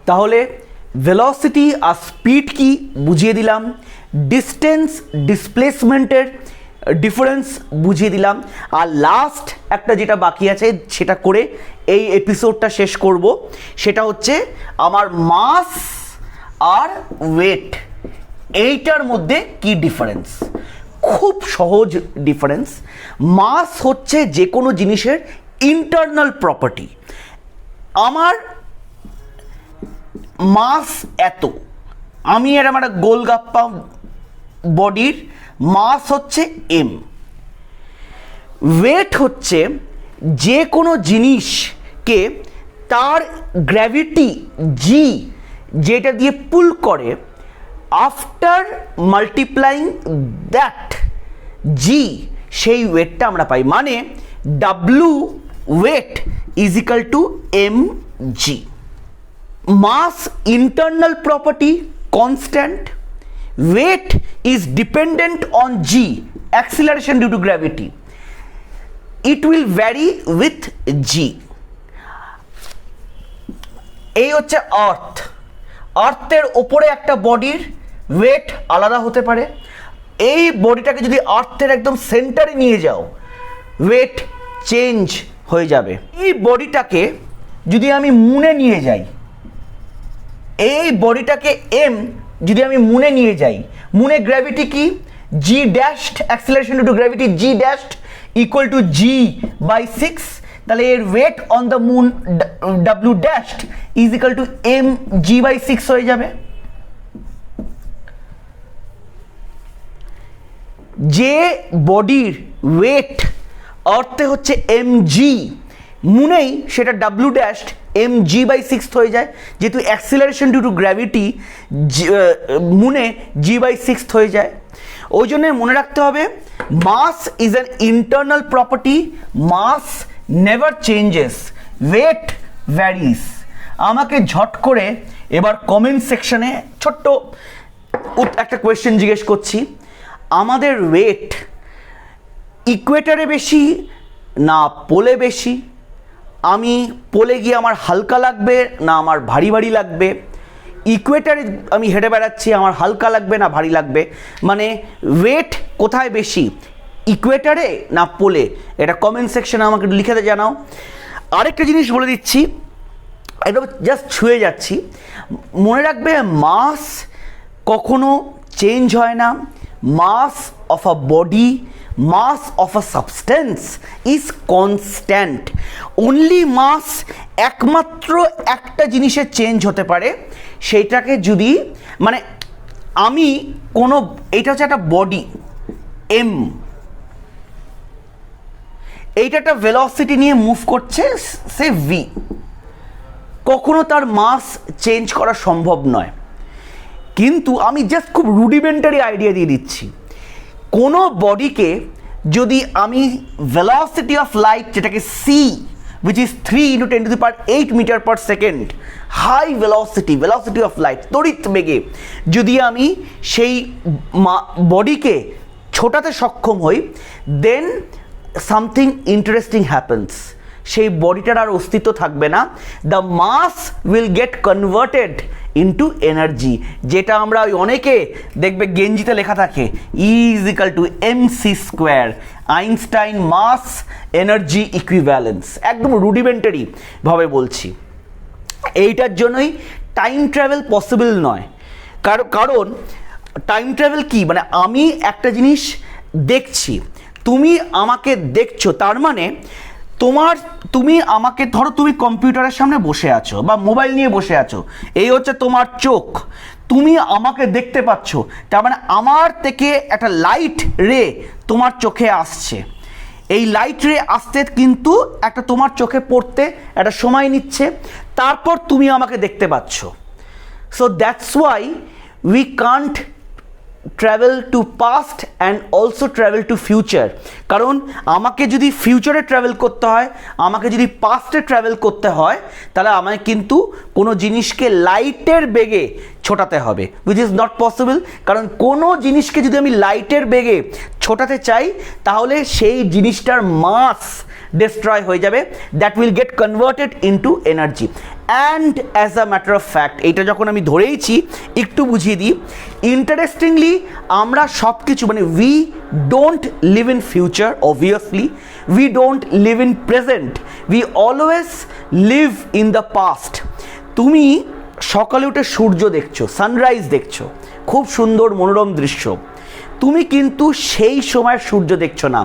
তাহলে ভেলোসিটি আর স্পিড কি বুঝিয়ে দিলাম, ডিস্টেন্স ডিসপ্লেসমেন্টের ডিফারেন্স বুঝিয়ে দিলাম, আর লাস্ট একটা যেটা বাকি আছে সেটা করে এই এপিসোডটা শেষ করব, সেটা হচ্ছে আমার মাস আর ওয়েট এইটার মধ্যে কি ডিফারেন্স। খুব সহজ ডিফারেন্স। মাস হচ্ছে যে কোনো জিনিসের ইন্টারনাল প্রপার্টি। আমার মাস এত, আমি এরকম একটা গোলগাপ্পা বডির মাস হচ্ছে এম। ওয়েট হচ্ছে যে কোনো জিনিসকে তার গ্র্যাভিটি জি যেটা দিয়ে পুল করে, আফটার মাল্টিপ্লাইং দ্যাট জি সেই ওয়েটটা আমরা পাই। মানে W weight is equal to M g. Mass internal property constant, weight is dependent on g, acceleration due to gravity, it will vary with g। এই হচ্ছে আর্থ। আর্থের ওপরে একটা বডির ওয়েট আলাদা হতে পারে। এই বডিটাকে যদি আর্থের একদম সেন্টারে নিয়ে যাও, ওয়েট চেঞ্জ হয়ে যাবে। এই বডিটাকে যদি আমি মুনে নিয়ে যাই, এই বডিটাকে এম যদি আমি মুনে নিয়ে যাই, মুনে গ্র্যাভিটি কি G dashed, acceleration due to gravity G dashed equal to G by 6, তাহলে এর weight on the moon W dashed is equal to M G by 6 হয়ে যাবে। যে বডির ওয়েট অর্থে হচ্ছে এম জি, মুনেই সেটা W dashed M G by 6 হয়ে যায়, যেহেতু অ্যাক্সিলারেশন ডিউ টু গ্র্যাভিটি মুনে জি বাই 6 হয়ে যায়। ওই জন্য মনে রাখতে হবে mass is an internal property, mass never changes, weight varies. আমাকে ঝট করে এবার কমেন্ট সেকশনে ছোট্ট একটা কোয়েশ্চেন জিজ্ঞেস করছি, আমাদের ওয়েট ইকুয়েটারে বেশি না পোলে বেশি? আমি পোলে গিয়ে আমার হালকা লাগবে না আমার ভারী ভারী লাগবে? ইকুয়েটারে আমি হেঁটে বেড়াচ্ছি, আমার হালকা লাগবে না ভারী লাগবে? মানে ওয়েট কোথায় বেশি, ইকুয়েটারে না পোলে? এটা কমেন্ট সেকশনে আমাকে লিখে জানাও। আরেকটা জিনিস বলে দিচ্ছি, একদম জাস্ট ছুঁয়ে যাচ্ছি, মনে রাখবে মাস কখনো চেঞ্জ হয় না। Mass of a body, mass of a substance is constant. only mass একমাত্র একটা জিনিসের চেঞ্জ হতে পারে, সেইটাকে যদি মানে আমি কোনো, এইটা হচ্ছে একটা বডি এম, এইটা একটা ভেলোসিটি নিয়ে মুভ করছে সে ভি, কখনো তার মাস চেঞ্জ করা সম্ভব নয়। কিন্তু আমি জাস্ট খুব রুডিমেন্টারি আইডিয়া দিয়ে দিচ্ছি, কোনো বডিকে যদি আমি ভেলোসিটি অফ লাইট, যেটাকে c which is 3 × 10⁸ metre per second, high velocity of light, তড়িৎ বেগে যদি আমি সেই বডিকে ছোটাতে সক্ষম হই, দেন সামথিং ইন্টারেস্টিং হ্যাপেন্স। সেই বডিটার আর অস্তিত্ব থাকবে না। The mass will get converted into energy, যেটা আমরা ওই অনেকে দেখবে গেঞ্জিতে লেখা থাকে is equal to m c square, Einstein mass energy equivalence. একদম রুডিমেন্টারি ভাবে বলছি। এইটার জন্যই টাইম ট্রাভেল পসিবল নয়। কারণ টাইম ট্রাভেল কি, মানে আমি একটা জিনিস দেখছি, তুমি আমাকে দেখছো, তার মানে তুমি আমাকে, ধরো তুমি কম্পিউটারের সামনে বসে আছো বা মোবাইল নিয়ে বসে আছো, এই হচ্ছে তোমার চোখ, তুমি আমাকে দেখতে পাচ্ছ, তার মানে আমার থেকে একটা লাইট রে তোমার চোখে আসছে। এই লাইট রে আসতে কিন্তু একটা তোমার চোখে পড়তে একটা সময় নিচ্ছে, তারপর তুমি আমাকে দেখতে পাচ্ছ। So that's why we can't travel to past and also travel to future. কারণ আমাকে যদি ফিউচারে ট্রাভেল করতে হয়, আমাকে যদি পাস্টে ট্রাভেল করতে হয়, তাহলে আমায় কিন্তু কোনো জিনিসকে লাইটের বেগে ছোটাতে হবে, উইচ ইজ নট পসিবল। কারণ কোনো জিনিসকে যদি আমি লাইটের বেগে ছোটাতে চাই, তাহলে সেই জিনিসটার মাস ডিস্ট্রয় হয়ে যাবে, that will get converted into energy. And as a matter of fact, এইটা যখন আমি ধরেইছি একটু বুঝিয়ে দিই। ইন্টারেস্টিংলি আমরা সব কিছু মানে we don't live in future, obviously we don't live in present, we always live in the past. তুমি সকালে উঠে সূর্য দেখছো, সানরাইজ দেখছো, খুব সুন্দর মনোরম দৃশ্য, তুমি কিন্তু সেই সময় সূর্য দেখছো না।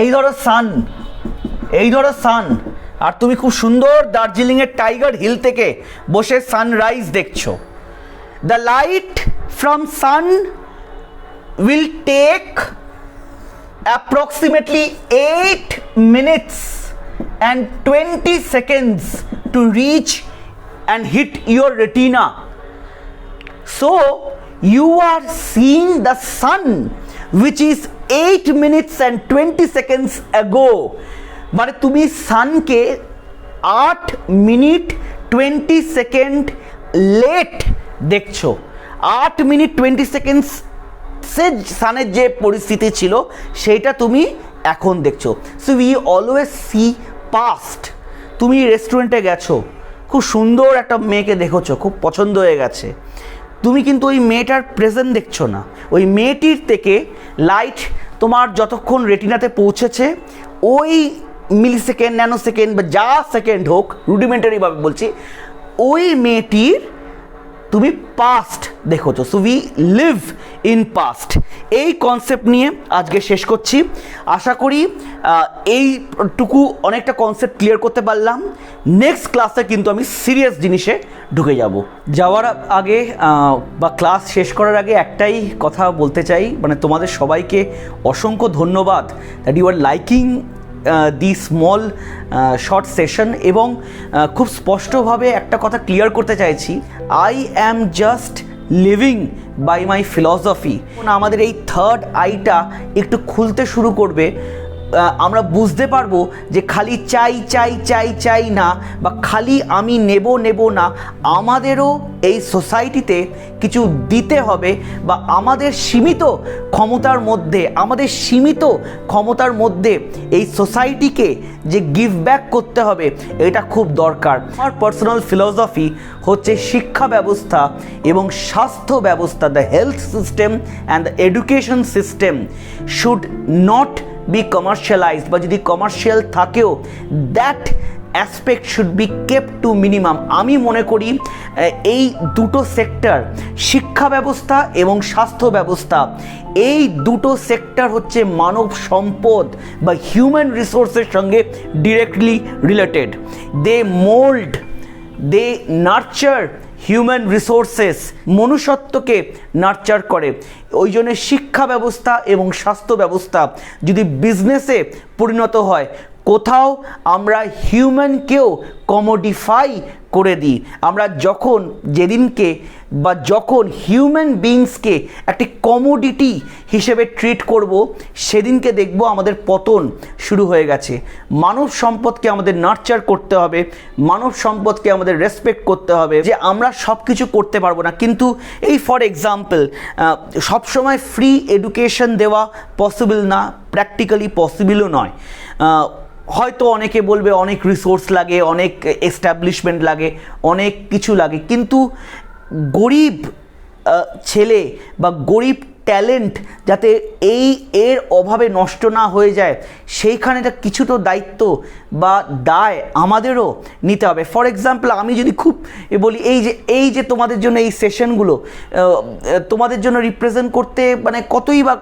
এই ধরো সান, আর তুমি খুব সুন্দর দার্জিলিংয়ের টাইগার হিল থেকে বসে সানরাইজ দেখছো। The light from sun will take approximately 8 minutes and 20 seconds to reach and hit your retina. So you are seeing the sun which is 8 minutes and 20 seconds ago. মানে তুমি সানকে 8 minute 20 second late দেখছো। 8 minute 20 seconds সে সানের যে পরিস্থিতি ছিল সেইটা তুমি এখন দেখছো। So we always see past. তুমি রেস্টুরেন্টে গেছো, খুব সুন্দর একটা মেয়েকে দেখেছো, খুব পছন্দ হয়ে গেছে, তুমি কিন্তু ওই মেয়েটার প্রেজেন্ট দেখছো না। ওই মেয়েটির থেকে লাইট তোমার যতক্ষণ রেটিনাতে পৌঁছেছে, ওই মিলি সেকেন্ড, ন্যানো সেকেন্ড বা যা সেকেন্ড হোক, রুডিমেন্টারিভাবে বলছি, ওই মেয়েটির তুমি পাস্ট দেখোছো। So we live in past. এই কনসেপ্ট নিয়ে আজকে শেষ করছি। আশা করি এইটুকু অনেকটা কনসেপ্ট ক্লিয়ার করতে পারলাম। নেক্সট ক্লাসে কিন্তু আমি সিরিয়াস জিনিসে ঢুকে যাওয়ার আগে বা ক্লাস শেষ করার আগে একটাই কথা বলতে চাই, মানে তোমাদের সবাইকে অসংখ্য ধন্যবাদ that you are liking the small short session. এবং খুব স্পষ্টভাবে একটা কথা ক্লিয়ার করতে চাইছি, I am just living by my philosophy. আমাদের এই থার্ড আইটা একটু খুলতে শুরু করবে, আমরা বুঝতে পারবো যে খালি চাই চাই চাই চাই না, বা খালি আমি নেব না, আমাদেরও এই সোসাইটিতে কিছু দিতে হবে, বা আমাদের সীমিত ক্ষমতার মধ্যে এই সোসাইটিকে যে গিভ ব্যাক করতে হবে, এটা খুব দরকার। আমার পার্সোনাল ফিলসফি হচ্ছে শিক্ষা ব্যবস্থা এবং স্বাস্থ্য ব্যবস্থা, the health system and the education system should not be commercialised, বা যদি কমার্শিয়াল থাকেও that aspect should be kept to minimum. আমি মনে করি এই দুটো সেক্টর, শিক্ষা ব্যবস্থা এবং স্বাস্থ্য ব্যবস্থা, এই দুটো সেক্টর হচ্ছে মানব সম্পদ বা হিউম্যান রিসোর্সের সঙ্গে ডিরেক্টলি রিলেটেড। দে নার্চার হিউম্যান রিসোর্সেস, মনুষ্যত্বকে নার্চার করে। ওই জন্য শিক্ষা ব্যবস্থা এবং স্বাস্থ্য ব্যবস্থা যদি বিজনেসে পরিণত হয়, কোথাও আমরা হিউম্যানকেও কমোডিফাই করে দিই, আমরা যখন হিউম্যান বিংসকে একটি কমোডিটি হিসেবে ট্রিট করব, সেদিনকে দেখব আমাদের পতন শুরু হয়ে গেছে। মানব সম্পদকে আমাদের নার্চার করতে হবে, মানব সম্পদকে আমাদের রেসপেক্ট করতে হবে। যে আমরা সব কিছু করতে পারবো না, কিন্তু এই ফর এক্সাম্পল সবসময় ফ্রি এডুকেশন দেওয়া পসিবল না, প্র্যাকটিক্যালি পসিবলও নয়। হয়তো অনেকে বলবে অনেক রিসোর্স লাগে, অনেক এস্টাবলিশমেন্ট লাগে, অনেক কিছু লাগে, কিন্তু গরিব ছেলে বা গরিব ট্যালেন্ট যাতে এর অভাবে নষ্ট না হয়ে যায়, সেইখানে কিছু তো দায়িত্ব বা দায় আমাদেরও নিতে হবে। ফর এক্সাম্পল আমি যদি খুব বলি, এই যে তোমাদের জন্য এই সেশনগুলো তোমাদের জন্য রিপ্রেজেন্ট করতে মানে কতই বা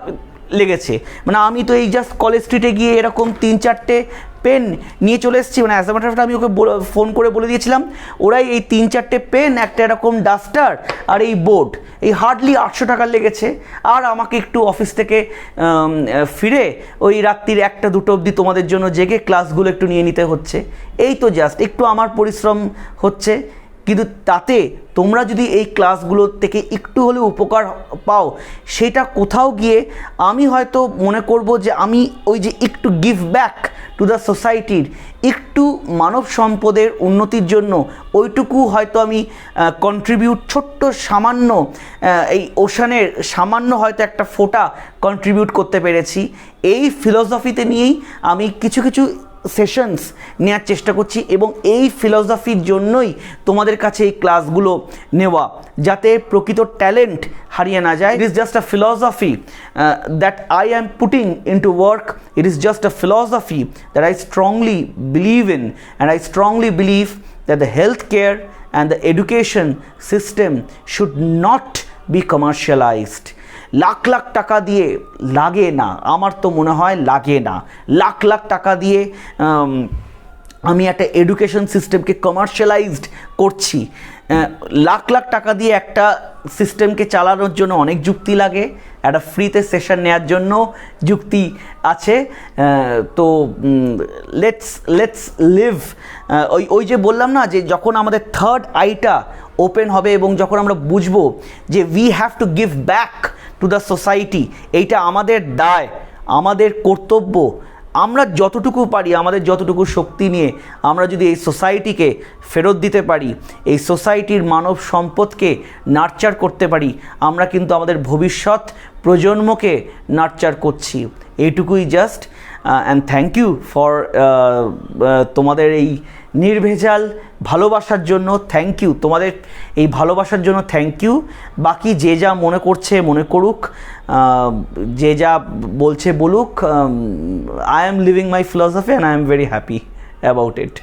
লেগেছে। মানে আমি তো এই জাস্ট কলেজ স্ট্রিটে গিয়ে এরকম 3-4টে পেন নিয়ে চলে এসেছি। মানে as a matter of fact আমি ওকে ফোন করে বলে দিয়েছিলাম, ওরাই এই 3-4টে পেন, একটা এরকম ডাস্টার আর এই বোর্ড, এই হার্ডলি 800 টাকা লেগেছে। আর আমাকে একটু অফিস থেকে ফিরে ওই রাত্রির 1টা-2টো অবধি তোমাদের জন্য জেগে ক্লাসগুলো একটু নিয়ে নিতে হচ্ছে। এই তো জাস্ট একটু আমার পরিশ্রম হচ্ছে, কিন্তু তাতে তোমরা যদি এই ক্লাসগুলো থেকে একটু হলেও উপকার পাও, সেটা কোথাও গিয়ে আমি হয়তো মনে করব যে আমি ওই যে একটু গিভ ব্যাক টু দ্য সোসাইটির, একটু মানব সম্পদের উন্নতির জন্য ওইটুকু হয়তো আমি কন্ট্রিবিউট, ছোট্ট সামান্য এই ওশানের সামান্য হয়তো একটা ফোঁটা কন্ট্রিবিউট করতে পেরেছি। এই ফিলসফিতে নিয়েই আমি কিছু কিছু সেশনস নেওয়ার চেষ্টা করছি, এবং এই ফিলসফির জন্যই তোমাদের কাছে এই ক্লাসগুলো নেওয়া, যাতে প্রকৃত ট্যালেন্ট হারিয়ে না যায়। It is just a philosophy that I am putting into work. It is just a philosophy that I strongly believe in, and I strongly believe that the health care and the education system should not be commercialised. Lakh lakh টাকা দিয়ে লাগে না, আমার তো মনে হয় লাগে না। লাখ লাখ টাকা দিয়ে আমি একটা এডুকেশন সিস্টেমকে কমার্শিয়ালাইজড করছি। লাখ লাখ টাকা দিয়ে একটা সিস্টেমকে চালানোর জন্য অনেক যুক্তি লাগে, একটা ফ্রিতে সেশন নেওয়ার জন্য যুক্তি আছে। তো লেটস লিভ। ওই যে বললাম না, যে যখন আমাদের থার্ড আইটা ওপেন হবে এবং যখন আমরা বুঝবো যে we have to give back to the society, এইটা আমাদের দায়, আমাদের কর্তব্য। আমরা যতটুকু পারি, আমাদের যতটুকু শক্তি নিয়ে আমরা যদি এই সোসাইটিকে ফেরত দিতে পারি, এই সোসাইটির মানব সম্পদকে নার্চার করতে পারি, আমরা কিন্তু আমাদের ভবিষ্যৎ প্রজন্মকে নার্চার করছি। এইটুকুই just. And thank you for তোমাদের এই নির্ভেজাল ভালোবাসার জন্য। থ্যাংক ইউ তোমাদের এই ভালোবাসার জন্য, থ্যাংক ইউ। বাকি যে যা মনে করছে মনে করুক, যে যা বলছে বলুক। I am leaving my philosophy and I am very happy about it.